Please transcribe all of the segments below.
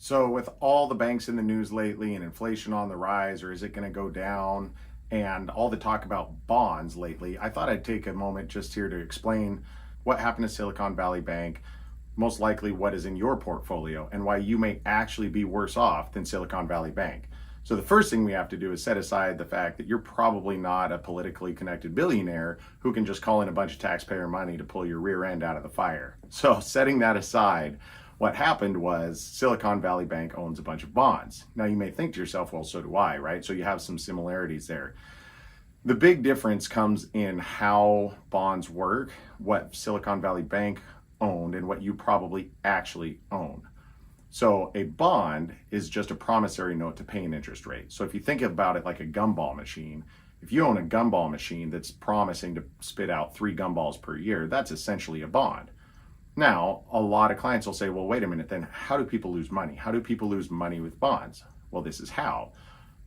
So, with all the banks in the news lately and inflation on the rise, or is it going to go down, and all the talk about bonds lately, I thought I'd take a moment just here to explain what happened to Silicon Valley Bank, most likely what is in your portfolio, and why you may actually be worse off than Silicon Valley Bank. So, the first thing we have to do is set aside the fact that you're probably not a politically connected billionaire who can just call in a bunch of taxpayer money to pull your rear end out of the fire. So, setting that aside, what happened was Silicon Valley Bank owns a bunch of bonds. Now you may think to yourself, well, so do I, right? So you have some similarities there. The big difference comes in how bonds work, what Silicon Valley Bank owned, and what you probably actually own. So a bond is just a promissory note to pay an interest rate. So if you think about it like a gumball machine, if you own a gumball machine that's promising to spit out 3 gumballs per year, that's essentially a bond. Now, a lot of clients will say, well, wait a minute, then how do people lose money? How do people lose money with bonds? Well, this is how.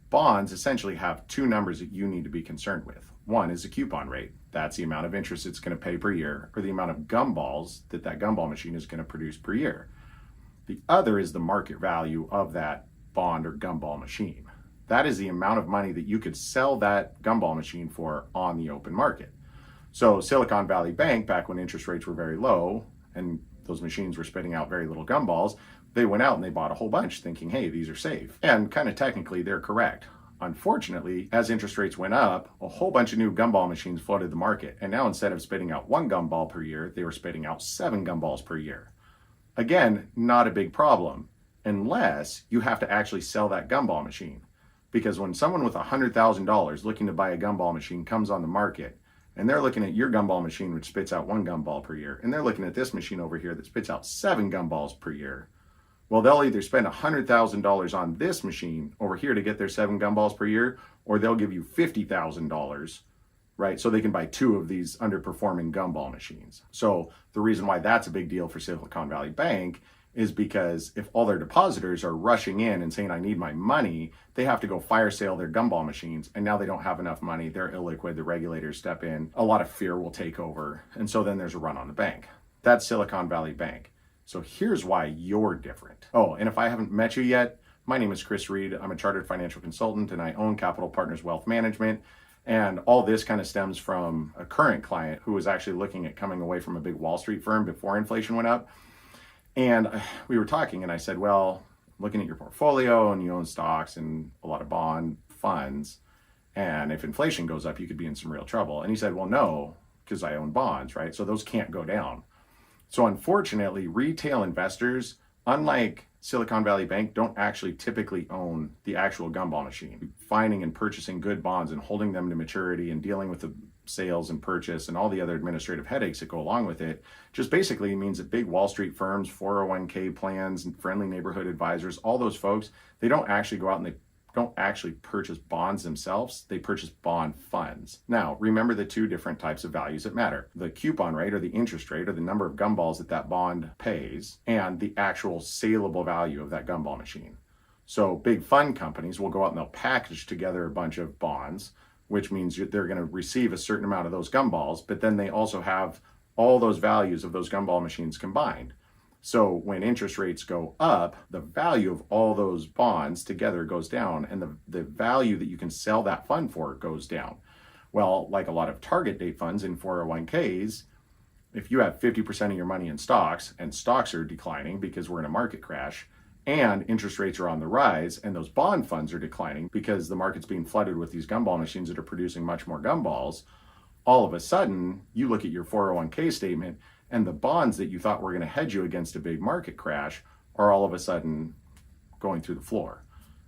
Bonds essentially have 2 numbers that you need to be concerned with. One is the coupon rate. That's the amount of interest it's going to pay per year, or the amount of gumballs that gumball machine is going to produce per year. The other is the market value of that bond or gumball machine. That is the amount of money that you could sell that gumball machine for on the open market. So Silicon Valley Bank, back when interest rates were very low, and those machines were spitting out very little gumballs, they went out and they bought a whole bunch thinking, hey, these are safe. And kind of technically, they're correct. Unfortunately, as interest rates went up, a whole bunch of new gumball machines flooded the market. And now instead of spitting out 1 gumball per year, they were spitting out 7 gumballs per year. Again, not a big problem, unless you have to actually sell that gumball machine. Because when someone with $100,000 looking to buy a gumball machine comes on the market, and they're looking at your gumball machine, which spits out 1 gumball per year, and they're looking at this machine over here that spits out 7 gumballs per year. Well, they'll either spend $100,000 on this machine over here to get their 7 gumballs per year, or they'll give you $50,000, right? So they can buy 2 of these underperforming gumball machines. So the reason why that's a big deal for Silicon Valley Bank is because if all their depositors are rushing in and saying, I need my money, they have to go fire sale their gumball machines. And now they don't have enough money. They're illiquid. The regulators step in. A lot of fear will take over. And so then there's a run on the bank. That's Silicon Valley Bank. So here's why you're different. Oh, and if I haven't met you yet, my name is Chris Reed. I'm a chartered financial consultant and I own Capital Partners Wealth Management. And all this kind of stems from a current client who was actually looking at coming away from a big Wall Street firm before inflation went up. And we were talking and I said, well, looking at your portfolio and you own stocks and a lot of bond funds, and if inflation goes up, you could be in some real trouble. And he said, well, no, because I own bonds, right? So those can't go down. So unfortunately, retail investors, unlike Silicon Valley Bank, don't actually typically own the actual gumball machine. Finding and purchasing good bonds and holding them to maturity and dealing with the sales and purchase and all the other administrative headaches that go along with it just basically means that big Wall Street firms, 401k plans, and friendly neighborhood advisors, all those folks, they don't actually go out and they don't actually purchase bonds themselves. They purchase bond funds. Now, remember the 2 different types of values that matter. The coupon rate or the interest rate or the number of gumballs that bond pays and the actual saleable value of that gumball machine. So big fund companies will go out and they'll package together a bunch of bonds, which means they're going to receive a certain amount of those gumballs, but then they also have all those values of those gumball machines combined. So when interest rates go up, the value of all those bonds together goes down, and the value that you can sell that fund for goes down. Well, like a lot of target date funds in 401ks, if you have 50% of your money in stocks, and stocks are declining because we're in a market crash, and interest rates are on the rise, and those bond funds are declining because the market's being flooded with these gumball machines that are producing much more gumballs, all of a sudden, you look at your 401k statement, and the bonds that you thought were going to hedge you against a big market crash are all of a sudden going through the floor.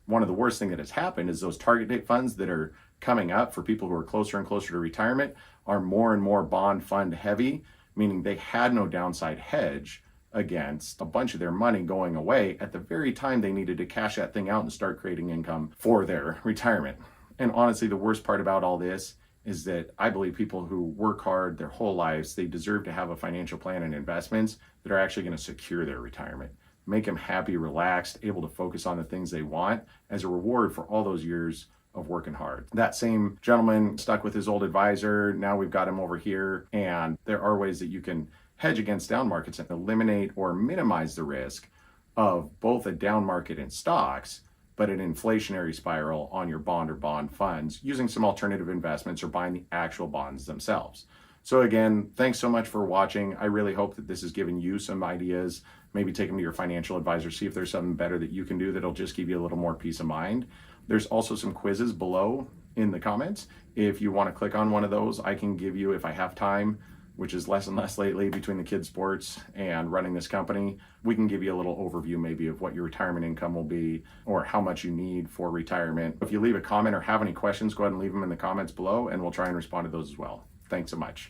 One of the worst things that has happened is those target date funds that are coming up for people who are closer and closer to retirement are more and more bond fund heavy, meaning they had no downside hedge against a bunch of their money going away at the very time they needed to cash that thing out and start creating income for their retirement. And honestly, the worst part about all this is that I believe people who work hard their whole lives, they deserve to have a financial plan and investments that are actually going to secure their retirement, make them happy, relaxed, able to focus on the things they want as a reward for all those years of working hard. That same gentleman stuck with his old advisor. Now we've got him over here, and there are ways that you can hedge against down markets and eliminate or minimize the risk of both a down market in stocks, but an inflationary spiral on your bond or bond funds using some alternative investments or buying the actual bonds themselves. So again, thanks so much for watching. I really hope that this has given you some ideas. Maybe take them to your financial advisor, see if there's something better that you can do that'll just give you a little more peace of mind. There's also some quizzes below in the comments. If you want to click on one of those, I can give you, if I have time, which is less and less lately between the kids' sports and running this company, we can give you a little overview maybe of what your retirement income will be or how much you need for retirement. If you leave a comment or have any questions, go ahead and leave them in the comments below and we'll try and respond to those as well. Thanks so much.